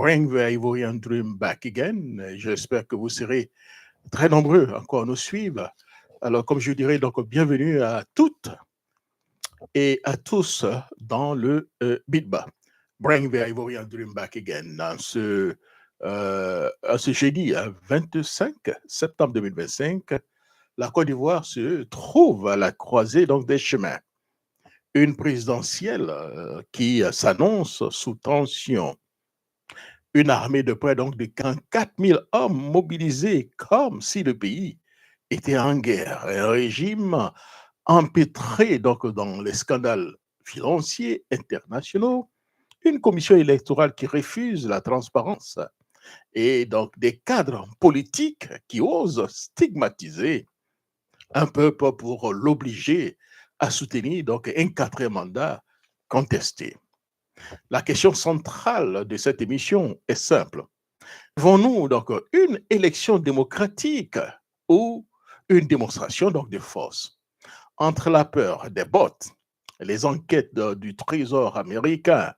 Bring the Ivorian Dream back again. J'espère que vous serez très nombreux encore à nous suivre. Alors, comme je dirais, donc, bienvenue à toutes et à tous dans le Bitba. Bring the Ivorian Dream back again. À ce jeudi, 25 septembre 2025, la Côte d'Ivoire se trouve à la croisée donc, des chemins. Une présidentielle qui s'annonce sous tension. Une armée de près donc, de 44 000 hommes mobilisés comme si le pays était en guerre. Un régime empêtré donc, dans les scandales financiers internationaux. Une commission électorale qui refuse la transparence et donc des cadres politiques qui osent stigmatiser un peuple pour l'obliger à soutenir donc un quatrième mandat contesté. La question centrale de cette émission est simple. Avons-nous donc une élection démocratique ou une démonstration donc de force? Entre la peur des bots, les enquêtes du Trésor américain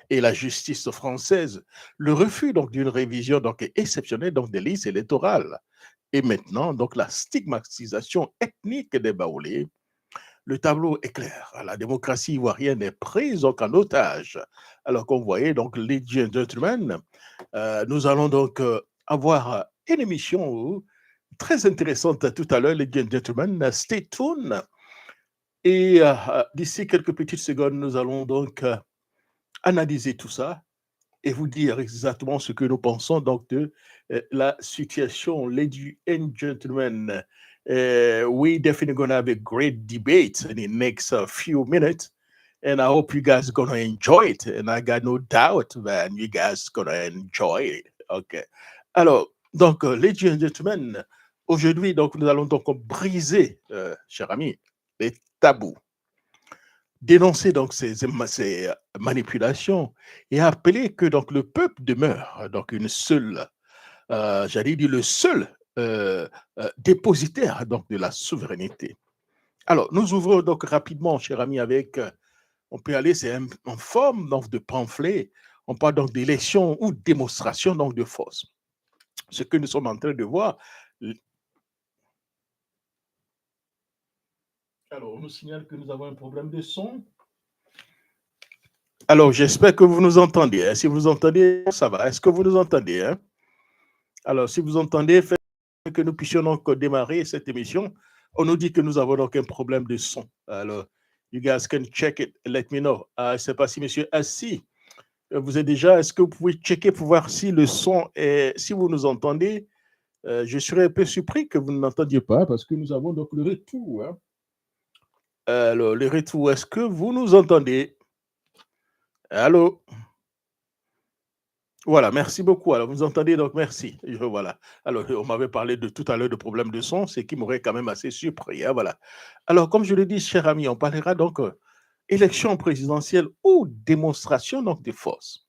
et la justice française, le refus donc d'une révision donc exceptionnelle donc des listes électorales et maintenant donc la stigmatisation ethnique des Baoulés, le tableau est clair. La démocratie ivoirienne est prise donc en otage. Alors qu'on voyait donc ladies and gentlemen, nous allons donc avoir une émission très intéressante tout à l'heure, ladies and gentlemen. Stay tuned. Et d'ici quelques petites secondes, nous allons donc analyser tout ça et vous dire exactement ce que nous pensons donc de la situation. Ladies and gentlemen, we definitely going to have a great debate in the next few minutes. And I hope you guys are going to enjoy it. And I got no doubt, man, you guys are going to enjoy it. OK. Alors, donc, ladies and gentlemen, aujourd'hui, donc, nous allons donc briser, chers amis, les tabous, dénoncer donc ces manipulations et appeler que donc le peuple demeure donc une seule, j'allais dire le seul dépositaire donc de la souveraineté. Alors, nous ouvrons donc rapidement, cher ami, avec, on peut aller, c'est en forme donc de pamphlet, on parle donc d'élection ou démonstration donc de force. Ce que nous sommes en train de voir. Alors, on nous signale que nous avons un problème de son. Alors, j'espère que vous nous entendez. Hein. Si vous entendez, ça va. Est-ce que vous nous entendez? Hein? Alors, si vous entendez, faites que nous puissions donc démarrer cette émission. On nous dit que nous avons donc un problème de son. Alors, you guys can check it, let me know. Je ne sais pas si monsieur Assis, vous êtes déjà, est-ce que vous pouvez checker pour voir si le son est, si vous nous entendez? Je serais un peu surpris que vous ne l'entendiez pas parce que nous avons donc le retour. Hein. Alors, le retour, est-ce que vous nous entendez? Allô? Voilà, merci beaucoup. Alors, vous entendez, donc merci. Voilà. Alors, on m'avait parlé de tout à l'heure de problèmes de son, ce qui m'aurait quand même assez surpris. Hein, voilà. Alors, comme je le dis, cher ami, on parlera donc élection présidentielle ou démonstration donc de force.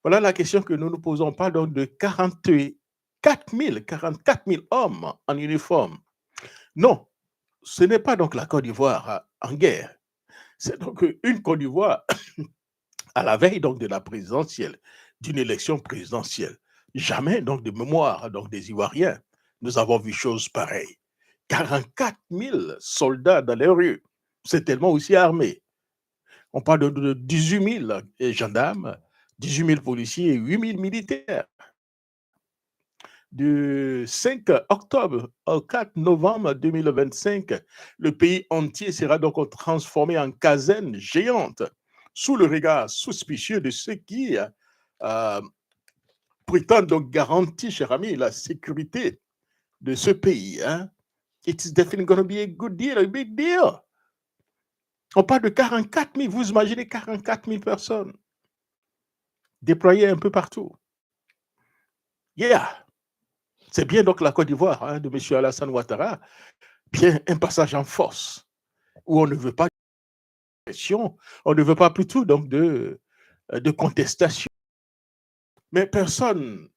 Voilà la question que nous nous posons. On parle donc de 44 000 hommes en uniforme. Non, ce n'est pas donc la Côte d'Ivoire en guerre. C'est donc une Côte d'Ivoire à la veille donc de la présidentielle, d'une élection présidentielle. Jamais donc de mémoire donc des Ivoiriens, nous avons vu chose pareille. 44 000 soldats dans les rues, c'est tellement aussi armé. On parle de 18 000 gendarmes, 18 000 policiers et 8 000 militaires. Du 5 octobre au 4 novembre 2025, le pays entier sera donc transformé en caserne géante sous le regard suspicieux de ceux qui prétendent donc garantir, cher ami, la sécurité de ce pays. Hein. It's definitely going to be a good deal, a big deal. On parle de 44 000, vous imaginez 44 000 personnes déployées un peu partout. Yeah, c'est bien donc la Côte d'Ivoire hein, de M. Alassane Ouattara, bien un passage en force, où on ne veut pas de pression, on ne veut pas plutôt donc de contestation. Mais personne,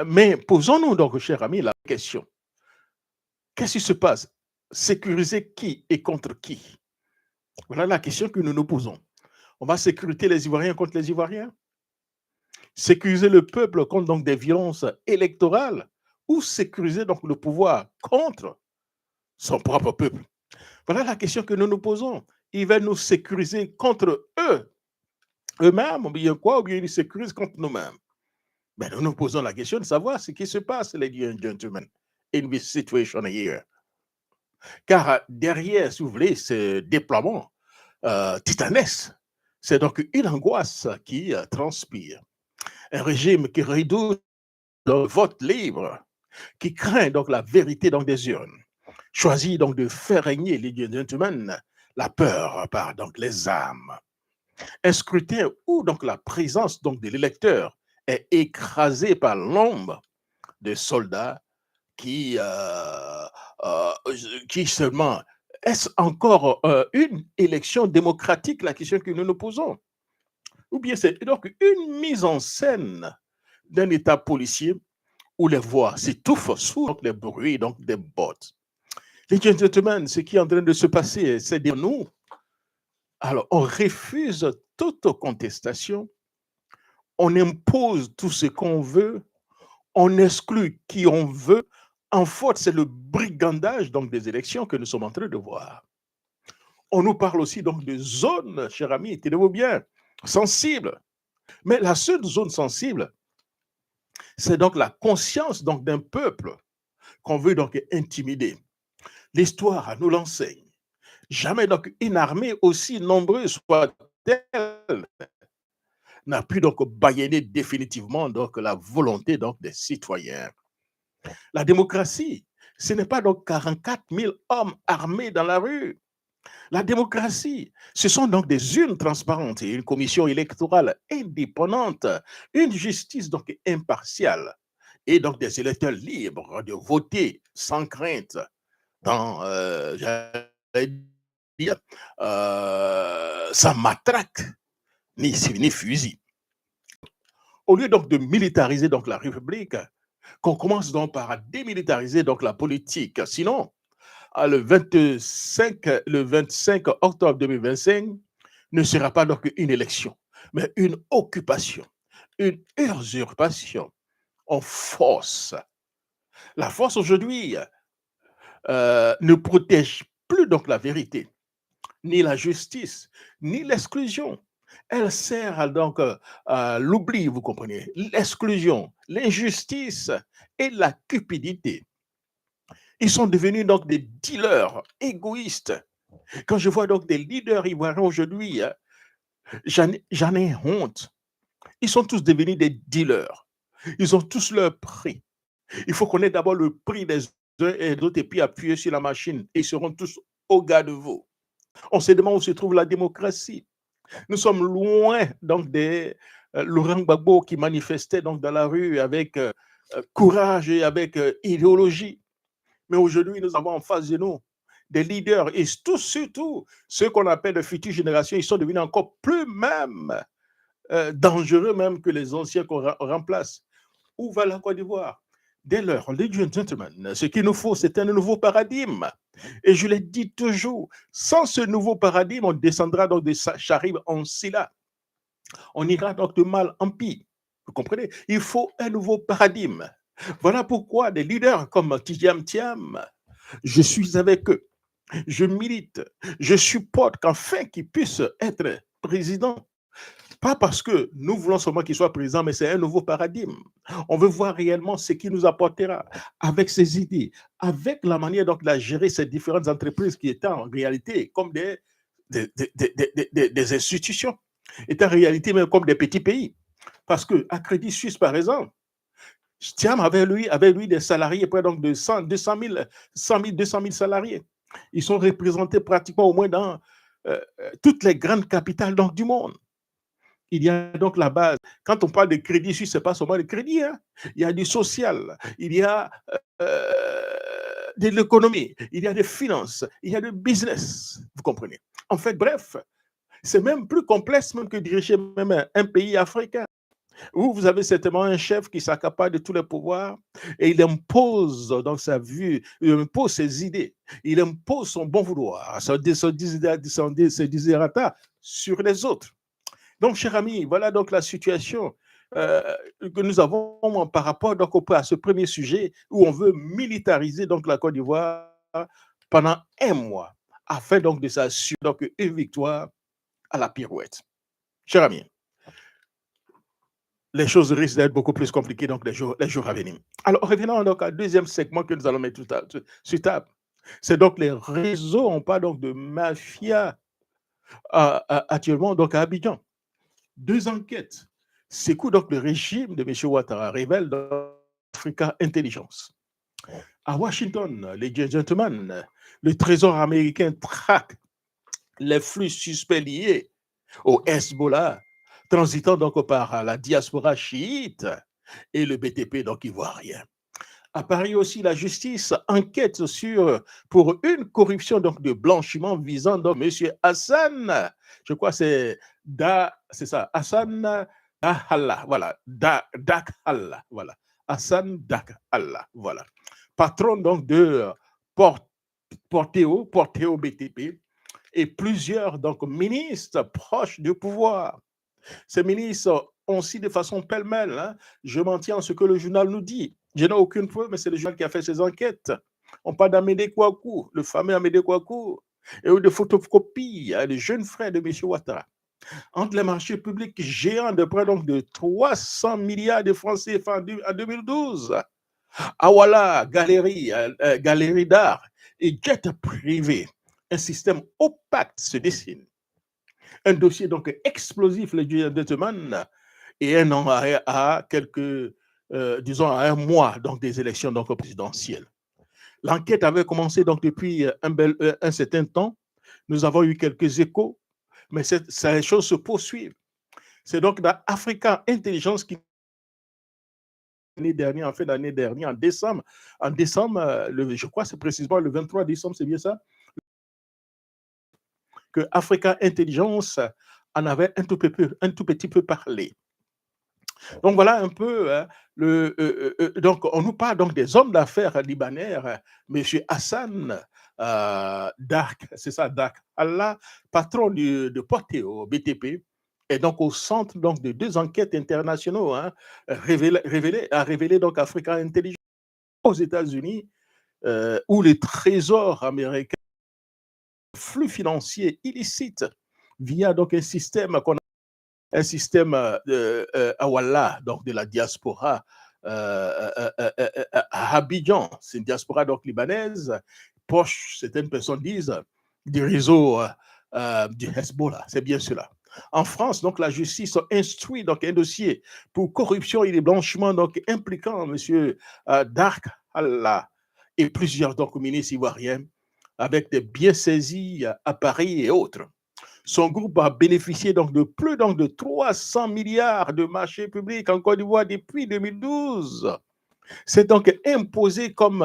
mais posons-nous donc, cher ami, la question. Qu'est-ce qui se passe? Sécuriser qui et contre qui? Voilà la question que nous nous posons. On va sécuriser les Ivoiriens contre les Ivoiriens? sécuriser le peuple contre donc des violences électorales ou sécuriser donc le pouvoir contre son propre peuple? Voilà la question que nous nous posons. Il va nous sécuriser contre eux-mêmes, ou bien quoi, ou bien ils nous sécurisent contre nous-mêmes. Mais nous nous posons la question de savoir ce qui se passe, ladies and gentlemen, in this situation here. Car derrière, si vous voulez, ce déploiement titanesque, c'est donc une angoisse qui transpire. Un régime qui redoute le vote libre, qui craint donc la vérité donc des urnes, choisit donc de faire régner, ladies and gentlemen, la peur par donc les armes. Un scrutin où donc la présence donc de l'électeur est écrasée par l'ombre de soldats qui, qui seulement, est-ce encore une élection démocratique, la question que nous nous posons? Ou bien c'est donc une mise en scène d'un État policier où les voix s'étouffent sous donc, les bruits donc, des bottes. Les gentlemen, ce qui est en train de se passer, c'est de nous. Alors, on refuse toute contestation, on impose tout ce qu'on veut, on exclut qui on veut. En fait, c'est le brigandage donc, des élections que nous sommes en train de voir. On nous parle aussi donc de zones, cher ami, tenez-vous bien, sensibles. Mais la seule zone sensible, c'est donc la conscience donc d'un peuple qu'on veut donc intimider. L'histoire nous l'enseigne. Jamais donc une armée aussi nombreuse soit-elle n'a pu donc bâillonner définitivement donc la volonté donc des citoyens. La démocratie, ce n'est pas donc 44 000 hommes armés dans la rue. La démocratie, ce sont donc des urnes transparentes et une commission électorale indépendante, une justice donc impartiale et donc des électeurs libres de voter sans crainte dans, j'allais dire, sans matraque ni fusil. Au lieu donc de militariser donc la République, qu'on commence donc par démilitariser donc la politique. Sinon, le 25 octobre 2025 ne sera pas donc une élection, mais une occupation, une usurpation en force. La force aujourd'hui ne protège plus donc la vérité, ni la justice, ni l'exclusion. Elle sert donc à l'oubli, vous comprenez, l'exclusion, l'injustice et la cupidité. Ils sont devenus donc des dealers égoïstes. Quand je vois donc des leaders ivoiriens aujourd'hui, j'en ai honte. Ils sont tous devenus des dealers. Ils ont tous leur prix. Il faut connaître d'abord le prix des uns et des autres et puis appuyer sur la machine. Et ils seront tous au garde de vous. On se demande où se trouve la démocratie. Nous sommes loin donc des Laurent Gbagbo qui manifestait donc dans la rue avec courage et avec idéologie. Mais aujourd'hui, nous avons en face de nous des leaders et tout, surtout ceux qu'on appelle de futures générations, ils sont devenus encore plus même dangereux même que les anciens qu'on remplace. Où va la Côte d'Ivoire? Dès lors, ladies and gentlemen, ce qu'il nous faut, c'est un nouveau paradigme. Et je l'ai dit toujours, sans ce nouveau paradigme, on descendra donc de Charib en Silla. On ira donc de mal en pire. Vous comprenez? Il faut un nouveau paradigme. Voilà pourquoi des leaders comme Tidiam Thiam, je suis avec eux, je milite, je supporte qu'enfin qu'ils puissent être président. Pas parce que nous voulons seulement qu'il soit président, mais c'est un nouveau paradigme. On veut voir réellement ce qu'il nous apportera avec ses idées, avec la manière dont il a géré ces différentes entreprises qui étaient en réalité comme des institutions, étaient en réalité même comme des petits pays. Parce que à Crédit Suisse, par exemple, Stiam avait lui des salariés, près donc de 100, 200 000, 100 000, 200 000 salariés. Ils sont représentés pratiquement au moins dans toutes les grandes capitales donc, du monde. Il y a donc la base. Quand on parle de crédit suisse, ce n'est pas seulement le crédit. Hein. Il y a du social, il y a de l'économie, il y a des finances, il y a du business. Vous comprenez? En fait, bref, c'est même plus complexe même que diriger même un pays africain. Où vous avez certainement un chef qui s'accapare de tous les pouvoirs et il impose donc sa vue, il impose ses idées, il impose son bon vouloir, son désirata sur les autres. Donc, cher ami, voilà donc la situation que nous avons par rapport donc, à ce premier sujet où on veut militariser donc, la Côte d'Ivoire pendant un mois afin donc, de s'assurer donc, une victoire à la pirouette. Cher ami, les choses risquent d'être beaucoup plus compliquées donc, les jours à venir. Alors, revenons donc au deuxième segment que nous allons mettre sur table. C'est donc les réseaux, on parle donc de mafia actuellement donc, à Abidjan. 2 enquêtes. Secoue donc le régime de M. Ouattara révèle dans Africa Intelligence. À Washington, les gentlemen, le Trésor américain traque les flux suspects liés au Hezbollah, transitant donc par la diaspora chiite et le BTP donc ivoirien. À Paris aussi, la justice enquête pour une corruption donc, de blanchiment visant donc M. Hassan, je crois que c'est ça, Hassan Dakhallah, voilà, Dakhallah, voilà, Hassan Dakhallah, voilà. Patron donc de Porteo BTP et plusieurs donc ministres proches du pouvoir. Ces ministres ont aussi de façon pêle-mêle, hein, je m'en tiens à ce que le journal nous dit. Je n'ai aucune preuve, mais c'est le journal qui a fait ces enquêtes. On parle d'Amédée Kouakou, le fameux Amédée Kouakou, et de photocopies, le jeune frère de M. Ouattara. Entre les marchés publics géants de près donc, de 300 milliards de francs CFA en 2012, Awala, galerie d'art et jet privé, un système opaque se dessine. Un dossier donc explosif, le gentleman, et un an à quelques, disons, à un mois donc, des élections donc, présidentielles. L'enquête avait commencé donc depuis un certain temps. Nous avons eu quelques échos, mais ces choses se poursuivent. C'est donc dans Africa Intelligence qui l'année dernière, en fait l'année dernière, en décembre, je crois c'est précisément le 23 décembre, c'est bien ça, que Africa Intelligence en avait un tout petit peu parlé. Donc voilà un peu, hein, donc on nous parle donc des hommes d'affaires libanais, M. Hassan c'est ça, Allah, patron de Porteo BTP, est donc au centre donc, de 2 enquêtes internationaux, hein, révélé donc Africa Intelligence aux États-Unis, où les trésors américains, flux financiers illicites via donc un système Awala, donc de la diaspora à Abidjan. C'est une diaspora donc libanaise, proche, certaines personnes disent, du réseau du Hezbollah. C'est bien cela. En France, donc, la justice instruit donc, un dossier pour corruption et blanchiment donc, impliquant M. Dark Allah et plusieurs donc, ministres ivoiriens avec des biens saisis à Paris et autres. Son groupe a bénéficié donc de plus donc, de 300 milliards de marchés publics en Côte d'Ivoire depuis 2012. C'est donc imposé comme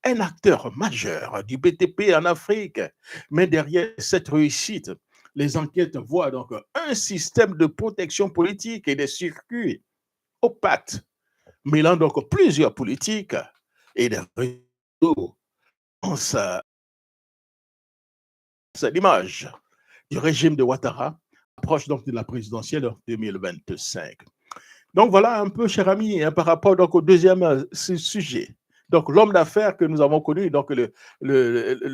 un acteur majeur du BTP en Afrique. Mais derrière cette réussite, les enquêtes voient donc un système de protection politique et des circuits opaques, mêlant donc plusieurs politiques et des réseaux. C'est l'image du régime de Ouattara, approche donc de la présidentielle 2025. Donc voilà un peu, cher ami, hein, par rapport donc, au deuxième sujet. Donc l'homme d'affaires que nous avons connu, donc le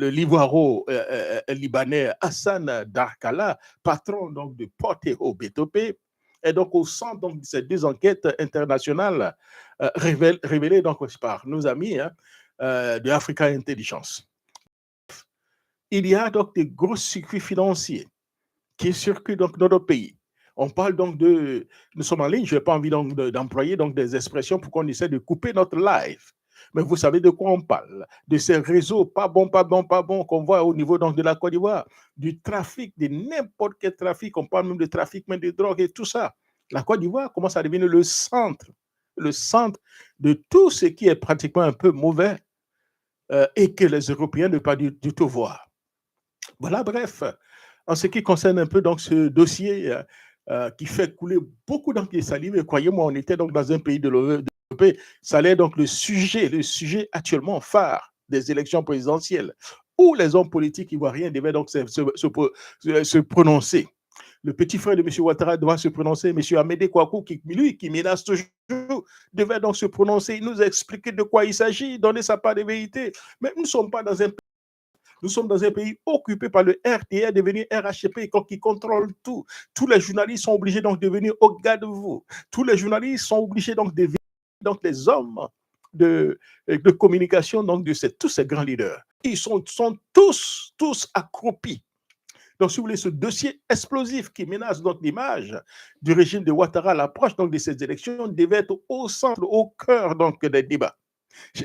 Livoiro-libanais Hassan Darkala, patron donc de Porteo BTP, est donc au centre donc, de ces 2 enquêtes internationales révélées donc, par nos amis, hein, de Africa Intelligence. Il y a donc des gros circuits financiers qui circulent donc dans notre pays. On parle donc nous sommes en ligne, je n'ai pas envie d'employer donc des expressions pour qu'on essaie de couper notre live. Mais vous savez de quoi on parle, de ces réseaux pas bons qu'on voit au niveau donc de la Côte d'Ivoire, du trafic, de n'importe quel trafic, on parle même de trafic, même de drogue et tout ça. La Côte d'Ivoire commence à devenir le centre de tout ce qui est pratiquement un peu mauvais et que les Européens ne pas du tout voir. Voilà, bref, en ce qui concerne un peu donc ce dossier qui fait couler beaucoup d'encre et salive, et croyez-moi, on était donc dans un pays développé, ça allait donc le sujet actuellement phare des élections présidentielles, où les hommes politiques ivoiriens devaient donc se prononcer. Le petit frère de M. Ouattara doit se prononcer. M. Amédée Kouakou, lui, qui menace toujours, devait donc se prononcer, nous expliquer de quoi il s'agit, donner sa part de vérité. Mais nous ne sommes pas dans un pays. Nous sommes dans un pays occupé par le RTA, devenu RHP, qui contrôle tout. Tous les journalistes sont obligés donc de venir au garde de vous. Tous les journalistes sont obligés donc de venir, donc les hommes de communication donc de tous ces grands leaders. Ils sont tous accroupis. Donc, si vous voulez, ce dossier explosif qui menace donc l'image du régime de Ouattara à l'approche donc de ces élections devait être au centre, au cœur donc des débats.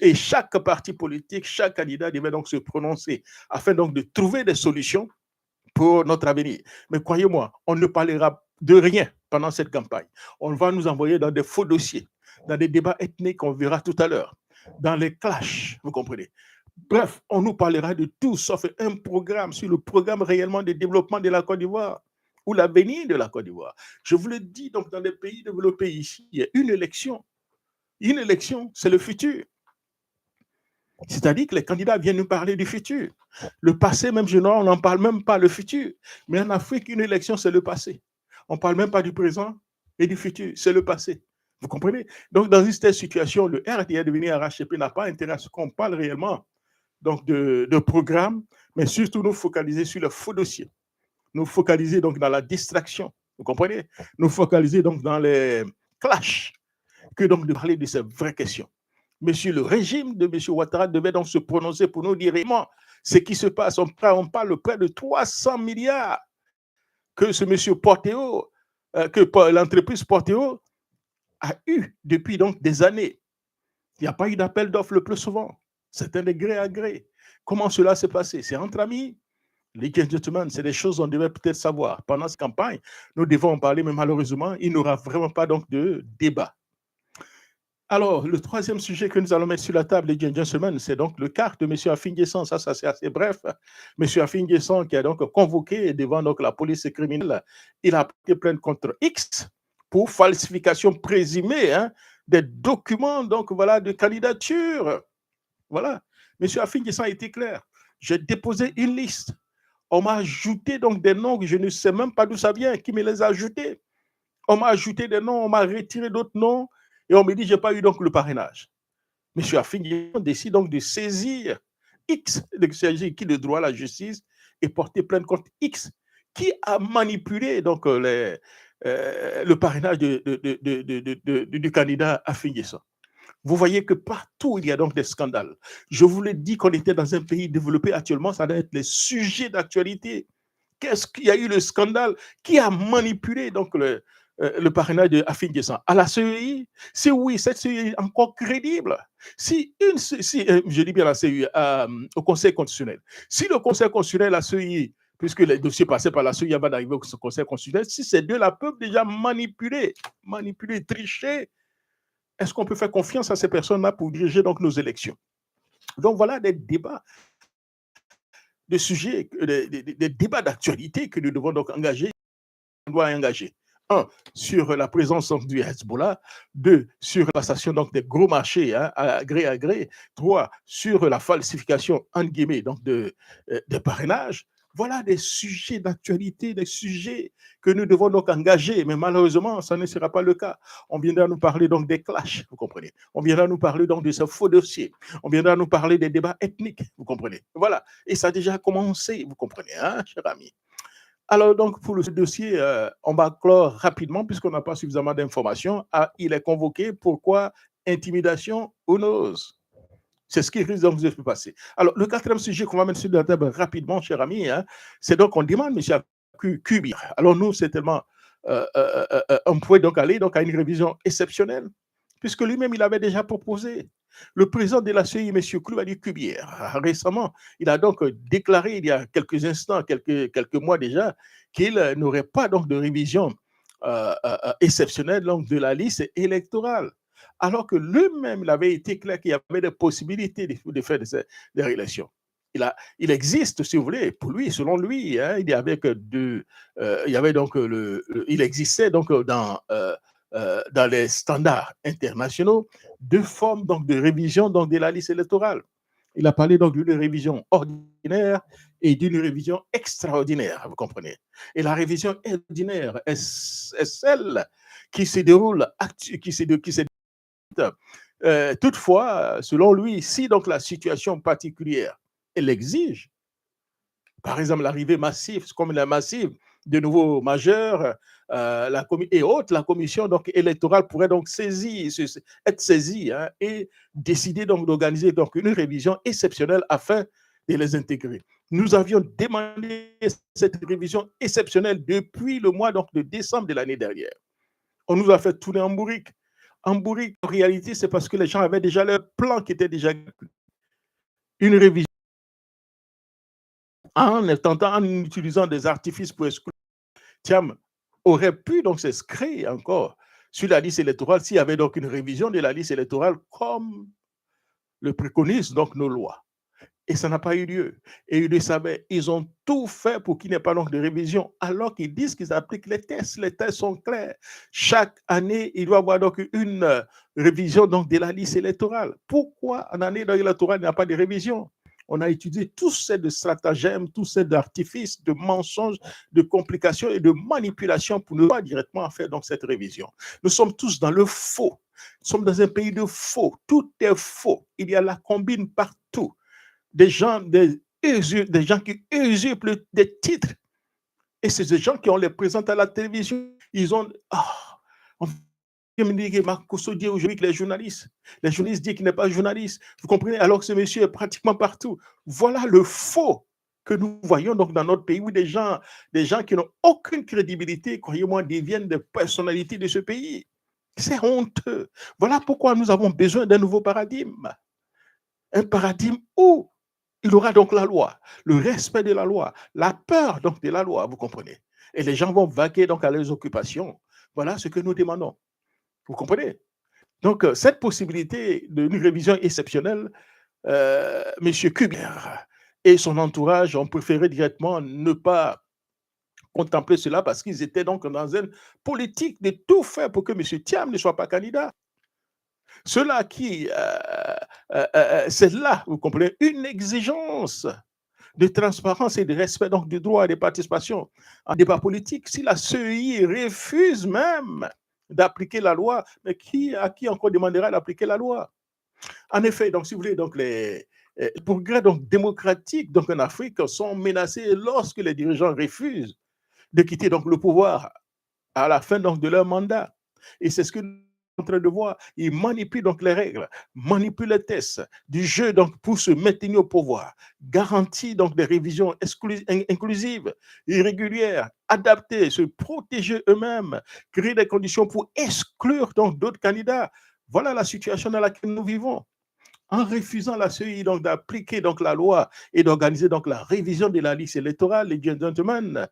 Et chaque parti politique, chaque candidat devait donc se prononcer afin donc de trouver des solutions pour notre avenir. Mais croyez-moi, on ne parlera de rien pendant cette campagne. On va nous envoyer dans des faux dossiers, dans des débats ethniques qu'on verra tout à l'heure, dans les clashs, vous comprenez. Bref, on nous parlera de tout sauf un programme sur le programme réellement de développement de la Côte d'Ivoire ou l'avenir de la Côte d'Ivoire. Je vous le dis, donc dans les pays développés ici, il y a une élection. Une élection, c'est le futur. C'est-à-dire que les candidats viennent nous parler du futur. Le passé, même on n'en parle même pas, le futur. Mais en Afrique, une élection, c'est le passé. On ne parle même pas du présent et du futur, c'est le passé. Vous comprenez? Donc, dans une telle situation, le RTA devenu RHP n'a pas intérêt à ce qu'on parle réellement donc de programme, mais surtout nous focaliser sur le faux dossier. Nous focaliser donc dans la distraction. Vous comprenez? Nous focaliser donc dans les clashs que donc de parler de ces vraies questions. Monsieur, le régime de M. Ouattara devait donc se prononcer pour nous dire vraiment ce qui se passe. On parle près de 300 milliards que ce monsieur Porteo, que l'entreprise Porteo a eu depuis donc des années. Il n'y a pas eu d'appel d'offres le plus souvent. C'est un de gré à gré. Comment cela s'est passé? C'est entre amis. Les gentlemen, c'est des choses qu'on devait peut-être savoir. Pendant cette campagne, nous devons en parler, mais malheureusement, il n'y aura vraiment pas donc de débat. Alors, le troisième sujet que nous allons mettre sur la table, les gentlemen, c'est donc le cas de M. Afin-Guessan. Ça c'est assez bref. M. Afin-Guessan qui a donc convoqué devant donc la police criminelle, il a porté plainte contre X pour falsification présumée des documents donc voilà de candidature. Voilà. M. Afin-Guessan a été clair. J'ai déposé une liste. On m'a ajouté donc des noms que je ne sais même pas d'où ça vient, qui me les a ajoutés. On m'a ajouté des noms, on m'a retiré d'autres noms. Et on me dit, je n'ai pas eu donc le parrainage. M. Afin-Guessan décide donc de saisir X, de saisir qui de droit à la justice et porter plainte contre X, qui a manipulé donc le parrainage du candidat Afin-Guessan. Vous voyez que partout, il y a donc des scandales. Je vous l'ai dit qu'on était dans un pays développé actuellement, ça doit être les sujets d'actualité. Qu'est-ce qu'il y a eu le scandale? Qui a manipulé donc le parrainage de Afin-Guessan à la CEI? Si oui, cette CEI est encore crédible. Je dis bien la CEI, au Conseil constitutionnel. Si le Conseil constitutionnel, la CEI, puisque les dossiers passaient par la CEI avant d'arriver au Conseil constitutionnel, si ces deux-là peuvent déjà manipuler, tricher, est-ce qu'on peut faire confiance à ces personnes-là pour diriger donc nos élections? Donc voilà des débats, des sujets, des débats d'actualité que nous devons donc engager. On doit engager. 1, sur la présence donc, du Hezbollah. 2, sur la passation donc, des gros marchés à gré à gré. 3, sur la falsification, entre guillemets, donc, de parrainage. Voilà des sujets d'actualité, des sujets que nous devons donc engager, mais malheureusement, ça ne sera pas le cas. On viendra nous parler donc des clashs, vous comprenez. On viendra nous parler donc de ce faux dossier. On viendra nous parler des débats ethniques, vous comprenez. Voilà, et ça a déjà commencé, vous comprenez, cher ami. Alors, donc, pour le dossier, on va clore rapidement, puisqu'on n'a pas suffisamment d'informations. Il est convoqué. Pourquoi intimidation ou nose? C'est ce qui risque donc de se passer. Alors, le quatrième sujet qu'on va mettre sur la table rapidement, cher ami, c'est donc qu'on demande M. Kubir. Alors, nous, c'est tellement. On pouvait donc aller donc, à une révision exceptionnelle, puisque lui-même, il avait déjà proposé. Le président de la CEI, M. Koulibaly Kubir, récemment, il a donc déclaré il y a quelques instants, quelques mois déjà, qu'il n'aurait pas donc de révision exceptionnelle donc, de la liste électorale. Alors que lui-même, il avait été clair qu'il y avait des possibilités de faire des réélections. Il existe, si vous voulez, pour lui, selon lui, il y avait donc il existait donc dans les standards internationaux, 2 formes donc, de révision donc, de la liste électorale. Il a parlé donc d'une révision ordinaire et d'une révision extraordinaire, vous comprenez. Et la révision ordinaire est celle qui se déroule, toutefois, selon lui, si donc la situation particulière l'exige, par exemple l'arrivée massive, comme la massive de nouveaux majeurs et autres, la commission donc électorale pourrait donc être saisie et décider donc d'organiser donc une révision exceptionnelle afin de les intégrer. Nous avions demandé cette révision exceptionnelle depuis le mois donc de décembre de l'année dernière. On nous a fait tourner en bourrique. En bourrique, en réalité, c'est parce que les gens avaient déjà leur plan qui était déjà une révision en utilisant des artifices pour exclure. Thiam aurait pu donc s'inscrire encore sur la liste électorale s'il y avait donc une révision de la liste électorale comme le préconisent donc nos lois. Et ça n'a pas eu lieu. Et ils le savaient. Ils ont tout fait pour qu'il n'y ait pas donc de révision, alors qu'ils disent qu'ils appliquent les tests. Les tests sont clairs. Chaque année, il doit y avoir donc une révision donc de la liste électorale. Pourquoi en année électorale, il n'y a pas de révision? On a étudié tous ces stratagèmes, tous ces artifices, de mensonges, de complications et de manipulations pour ne pas directement faire donc cette révision. Nous sommes tous dans le faux. Nous sommes dans un pays de faux. Tout est faux. Il y a la combine partout. Des gens qui usurpent des titres. Et c'est des gens qui on les présente à la télévision. Ils ont... on me dit que Marcoso dit aujourd'hui que les journalistes disent qu'il n'est pas journaliste. Vous comprenez? Alors que ce monsieur est pratiquement partout. Voilà le faux que nous voyons donc dans notre pays où des gens qui n'ont aucune crédibilité, croyez-moi, deviennent des personnalités de ce pays. C'est honteux. Voilà pourquoi nous avons besoin d'un nouveau paradigme. Un paradigme où il aura donc la loi, le respect de la loi, la peur donc de la loi, vous comprenez. Et les gens vont vaquer donc à leurs occupations. Voilà ce que nous demandons. Vous comprenez? Donc, cette possibilité d'une révision exceptionnelle, M. Kubler et son entourage ont préféré directement ne pas contempler cela parce qu'ils étaient donc dans une politique de tout faire pour que M. Thiam ne soit pas candidat. Cela qui, c'est là, vous comprenez, une exigence de transparence et de respect donc du droit et de participation en débat politique. Si la CEI refuse même d'appliquer la loi, mais à qui encore demandera d'appliquer la loi? En effet, donc si vous voulez, donc les progrès donc démocratiques donc en Afrique sont menacés lorsque les dirigeants refusent de quitter donc le pouvoir à la fin donc de leur mandat. Et c'est ce que nous sommes en train de voir. Ils manipulent donc les règles, manipulent les tests du jeu donc pour se maintenir au pouvoir, garantissent donc des révisions inclusives, irrégulières, adaptées, se protéger eux-mêmes, créer des conditions pour exclure donc d'autres candidats. Voilà la situation dans laquelle nous vivons. En refusant la CEI donc d'appliquer donc la loi et d'organiser donc la révision de la liste électorale, les gentlemen,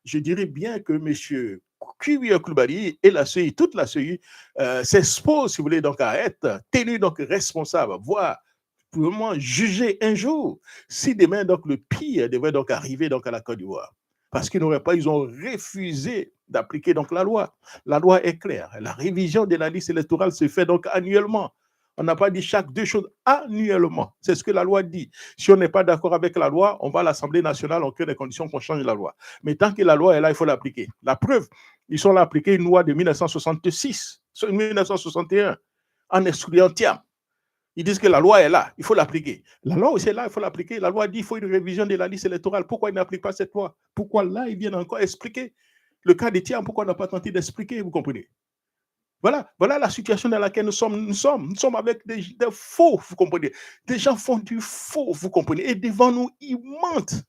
je dirais bien que M. Kubi Koulibaly et la CEI, toute la CEI, s'expose, si vous voulez, donc à être tenu donc responsable, voire pour le moment jugé un jour, si demain donc le pire devait donc arriver donc à la Côte d'Ivoire. Parce qu'ils n'auraient pas, ils ont refusé d'appliquer donc la loi. La loi est claire. La révision de la liste électorale se fait donc annuellement. On n'a pas dit chaque 2 choses annuellement. C'est ce que la loi dit. Si on n'est pas d'accord avec la loi, on va à l'Assemblée nationale, on crée des conditions pour changer la loi. Mais tant que la loi est là, il faut l'appliquer. La preuve, ils sont là appliquer une loi de 1966, 1961, en excluant Thiam. Ils disent que la loi est là, il faut l'appliquer. La loi aussi est là, il faut l'appliquer. La loi dit qu'il faut une révision de la liste électorale. Pourquoi ils n'appliquent pas cette loi? Pourquoi là, ils viennent encore expliquer? Le cas de Thiam, pourquoi on n'a pas tenté d'expliquer, vous comprenez? Voilà la situation dans laquelle nous sommes. Nous sommes avec des faux, vous comprenez. Des gens font du faux, vous comprenez. Et devant nous, ils mentent.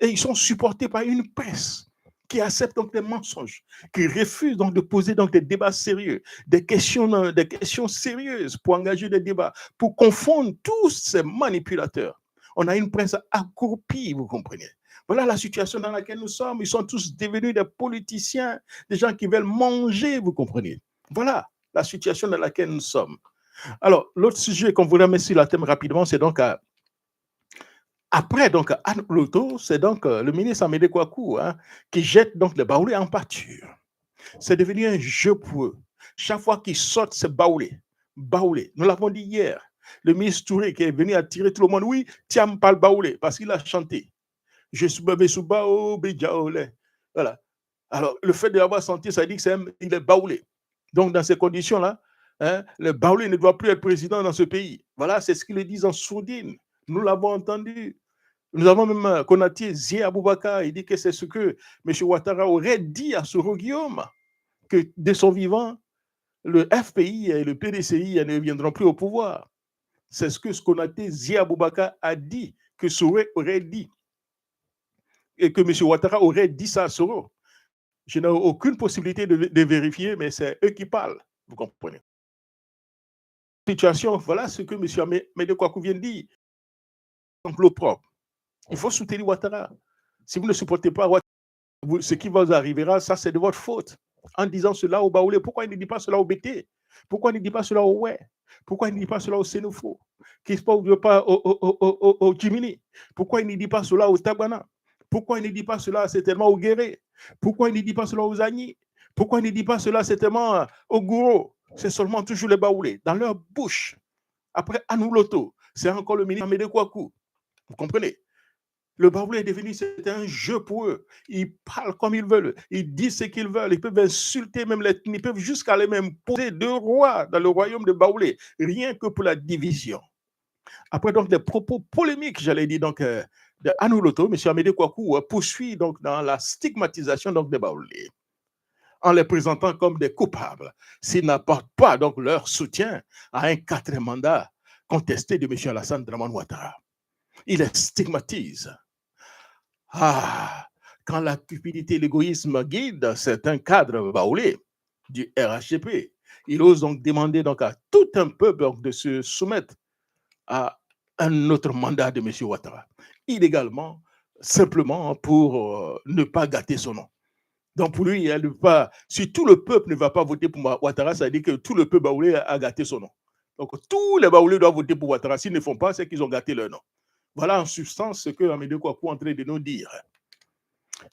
Et ils sont supportés par une presse qui accepte donc des mensonges, qui refuse donc de poser donc des débats sérieux, des questions sérieuses pour engager des débats, pour confondre tous ces manipulateurs. On a une presse accroupie, vous comprenez. Voilà la situation dans laquelle nous sommes. Ils sont tous devenus des politiciens, des gens qui veulent manger, vous comprenez. Voilà la situation dans laquelle nous sommes. Alors, l'autre sujet qu'on voudrait mettre sur la thème rapidement, c'est donc après, donc, Anne Loto, c'est donc le ministre Amédée Kouakou qui jette donc les baoulés en pâture. C'est devenu un jeu pour eux. Chaque fois qu'ils sortent, c'est baoulé. Baoulé. Nous l'avons dit hier. Le ministre Touré qui est venu attirer tout le monde. Oui, Thiam parle baoulé parce qu'il a chanté. Je suis Babesouba, Béjaolé. Voilà. Alors, le fait de l'avoir senti, ça dit qu'il est baoulé. Donc, dans ces conditions-là, hein, le baoulé ne doit plus être président dans ce pays. Voilà, c'est ce qu'ils le disent en sourdine. Nous l'avons entendu. Nous avons même Konati Zie Aboubaka, il dit que c'est ce que M. Ouattara aurait dit à Soro Guillaume, que de son vivant, le FPI et le PDCI ne viendront plus au pouvoir. C'est ce que Konati Zie Aboubaka a dit, que Soro aurait dit, et que M. Ouattara aurait dit ça à Soro. Je n'ai aucune possibilité de vérifier, mais c'est eux qui parlent, vous comprenez. Situation, voilà ce que M. Médekwakou vient de dire. L'eau propre. Il faut soutenir Ouattara. Si vous ne supportez pas Ouattara, ce qui vous arrivera, ça c'est de votre faute. En disant cela au Baoulé, pourquoi il ne dit pas cela au BT? Pourquoi il ne dit pas cela au Ouais? Pourquoi il ne dit pas cela au Sénoufo? Pourquoi il ne dit pas au Jimini? Pourquoi il ne dit pas cela au Tabana? Pourquoi il ne dit pas cela certainement au Guéré? Pourquoi il ne dit pas cela aux Agni? Pourquoi il ne dit pas cela certainement au Gouro? C'est seulement toujours les Baoulés, dans leur bouche. Après Anouloto, c'est encore le ministre Médekwakou. Vous comprenez? Le Baoulé est devenu, c'est un jeu pour eux. Ils parlent comme ils veulent, ils disent ce qu'ils veulent, ils peuvent insulter même ils peuvent jusqu'à aller même poser deux rois dans le royaume de Baoulé, rien que pour la division. Après donc des propos polémiques, j'allais dire donc de Anouloto, M. Amédée Kouakou poursuit donc dans la stigmatisation donc des Baoulés, en les présentant comme des coupables s'ils n'apportent pas donc leur soutien à un quatrième mandat contesté de M. Alassane Dramane Ouattara. Il les stigmatise. Ah, quand la cupidité et l'égoïsme guident certains cadres baoulés du RHDP, il ose donc demander donc à tout un peuple donc de se soumettre à un autre mandat de M. Ouattara, illégalement, simplement pour ne pas gâter son nom. Donc pour lui, si tout le peuple ne va pas voter pour Ouattara, ça veut dire que tout le peuple baoulé a gâté son nom. Donc tous les baoulés doivent voter pour Ouattara. S'ils ne font pas, c'est qu'ils ont gâté leur nom. Voilà en substance ce que Amédée Kouakou est en train de nous dire.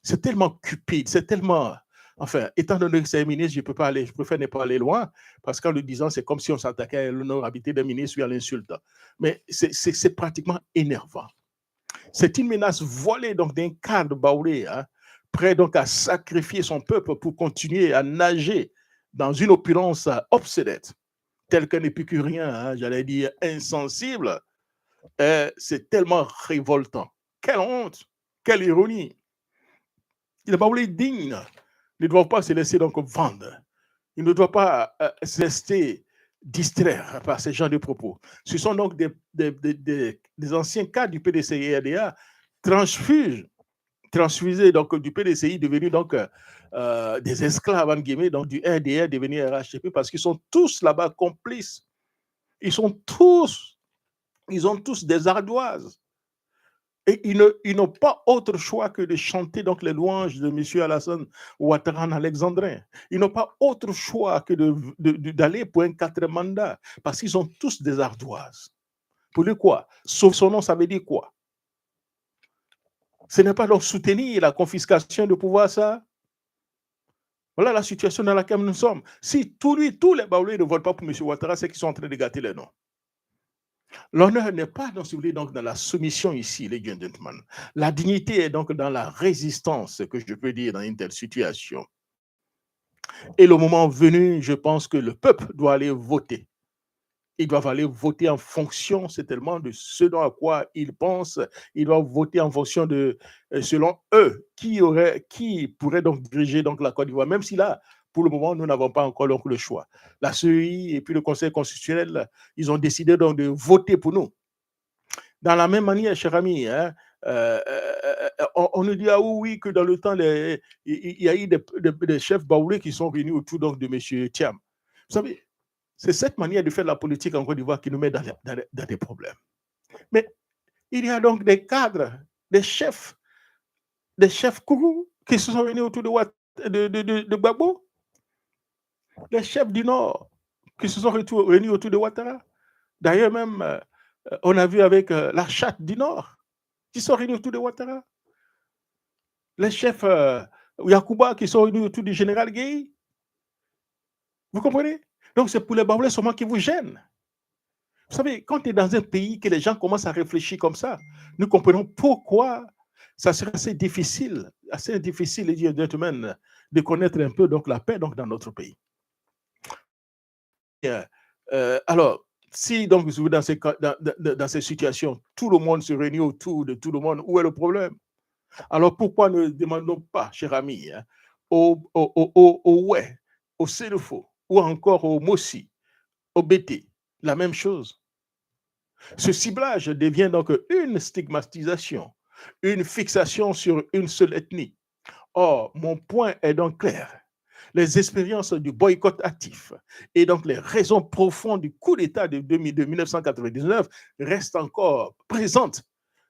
C'est tellement cupide, c'est tellement... Enfin, étant donné que c'est un ministre, je préfère ne pas aller loin, parce qu'en le disant, c'est comme si on s'attaquait à l'honorabilité d'un ministre ou à l'insulte. Mais c'est pratiquement énervant. C'est une menace voilée donc d'un cadre baoulé, hein, prêt donc à sacrifier son peuple pour continuer à nager dans une opulence obsolète, tel qu'un épicurien, hein, j'allais dire insensible. C'est tellement révoltant. Quelle honte, quelle ironie. Les baoulés dignes ne doivent pas se laisser donc vendre. Ils ne doivent pas se laisser distraire par ces genres de propos. Ce sont donc des anciens cadres du PDCI et RDA transfusés donc du PDCI, devenus donc des esclaves, en guillemets, donc du RDA devenus RHDP, parce qu'ils sont tous là-bas complices. Ils ont tous des ardoises. Et ils n'ont pas autre choix que de chanter donc les louanges de M. Alassane Ouattara en alexandrin. Ils n'ont pas autre choix que d'aller pour un quatrième mandat, parce qu'ils ont tous des ardoises. Pour lui quoi? Sauf son nom, ça veut dire quoi? Ce n'est pas donc soutenir la confiscation de pouvoir, ça? Voilà la situation dans laquelle nous sommes. Si tous les Baoulés ne votent pas pour M. Ouattara, c'est qu'ils sont en train de gâter les noms. L'honneur n'est pas dans, si vous voulez, donc dans la soumission ici, les gentlemen. La dignité est donc dans la résistance, que je peux dire dans une telle situation. Et le moment venu, je pense que le peuple doit aller voter. Ils doivent aller voter en fonction, certainement, de ce à quoi ils pensent. Ils doivent voter en fonction de, selon eux, qui pourrait donc diriger donc la Côte d'Ivoire, même si là, pour le moment, nous n'avons pas encore donc le choix. La CEI et puis le Conseil constitutionnel, ils ont décidé donc de voter pour nous. Dans la même manière, cher ami, hein, on nous dit, ah oui, que dans le temps, il y a eu des chefs baoulés qui sont venus autour donc, de M. Thiam. Vous savez, c'est cette manière de faire de la politique en Côte d'Ivoire qui nous met dans des problèmes. Mais il y a donc des cadres, des chefs Kourou qui se sont venus autour de Gbagbo, les chefs du Nord qui se sont réunis autour de Ouattara. D'ailleurs, même, on a vu avec la chatte du Nord qui sont réunis autour de Ouattara. Les chefs Yakuba qui sont réunis autour du général Gueye. Vous comprenez? Donc, c'est pour les Baoulés seulement qui vous gênent. Vous savez, quand tu es dans un pays que les gens commencent à réfléchir comme ça, nous comprenons pourquoi ça serait assez difficile, ladies and gentlemen, de connaître un peu donc la paix donc dans notre pays. Alors, si donc dans dans ces situations, tout le monde se réunit autour de tout le monde, où est le problème? Alors pourquoi ne demandons pas, cher ami, hein, au ouais, au Sénéfo, ou encore au Mossi, au BT, la même chose. Ce ciblage devient donc une stigmatisation, une fixation sur une seule ethnie. Or, mon point est donc clair. Les expériences du boycott actif et donc les raisons profondes du coup d'État de 1999 restent encore présentes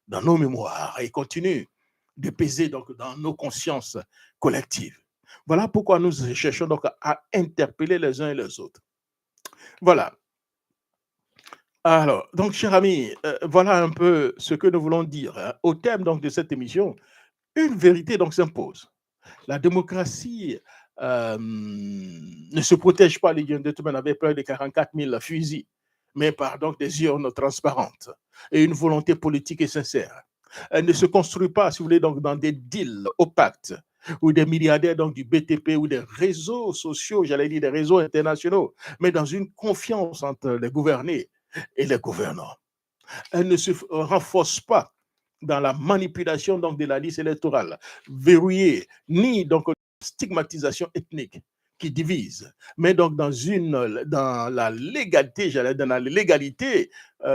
dans nos mémoires et continuent de peser donc dans nos consciences collectives. Voilà pourquoi nous cherchons donc à interpeller les uns et les autres. Voilà. Alors, donc, cher ami, voilà un peu ce que nous voulons dire, hein. Au terme donc de cette émission, une vérité donc s'impose. La démocratie ne se protège pas, les gentlemen, avec près de 44 000 fusils, mais par donc des urnes transparentes et une volonté politique et sincère. Elle ne se construit pas, si vous voulez, donc dans des deals opaques ou des milliardaires donc du BTP ou des réseaux sociaux, j'allais dire des réseaux internationaux, mais dans une confiance entre les gouvernés et les gouvernants. Elle ne se renforce pas dans la manipulation donc de la liste électorale verrouillée, ni donc stigmatisation ethnique qui divise, mais donc dans la légalité, j'allais dans la légalité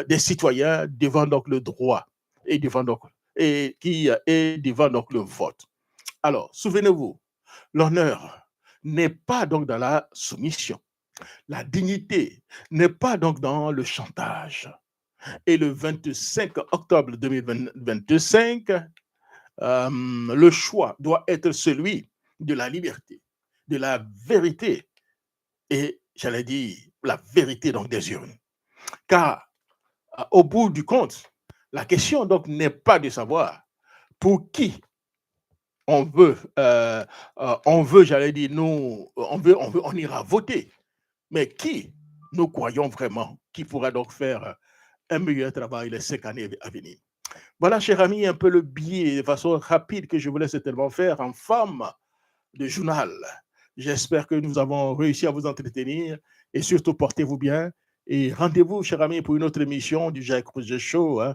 des citoyens devant donc le droit et devant donc et qui est devant donc le vote. Alors, souvenez-vous, l'honneur n'est pas donc dans la soumission. La dignité n'est pas donc dans le chantage. Et le 25 octobre 2025, le choix doit être celui de la liberté, de la vérité et, j'allais dire, la vérité donc des urnes. Car, au bout du compte, la question donc n'est pas de savoir pour qui on veut, j'allais dire, on ira voter, mais qui nous croyons vraiment qui pourra donc faire un meilleur travail les 5 années à venir. Voilà, cher ami, un peu le biais de façon rapide que je voulais certainement faire en forme de journal. J'espère que nous avons réussi à vous entretenir et surtout portez-vous bien. Et rendez-vous, cher ami, pour une autre émission du Jacques Rouget Show. Hein.